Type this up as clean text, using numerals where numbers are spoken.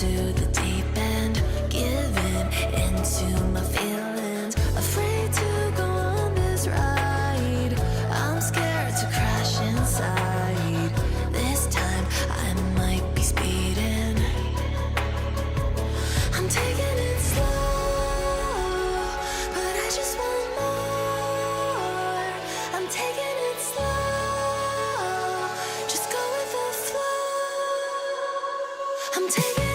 into the deep end, giving into my feelings, afraid to go on this ride. I'm scared to crash inside. This time I might be speeding. I'm taking it slow, but I just want more. I'm taking it slow, just go with the flow. I'm taking